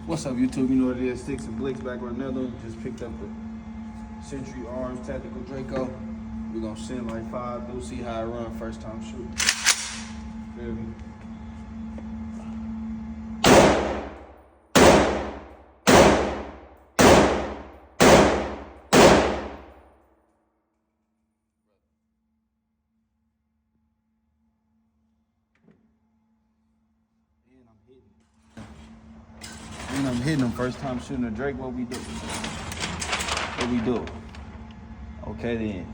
What's up, YouTube? You know what it is, Sticks and Blicks back on another one. Just picked up the Century Arms Tactical Draco. We're gonna send like 5 through, see how it run first time shooting. Feel me? And I'm hitting them first time shooting a Drake. What we do? Okay then.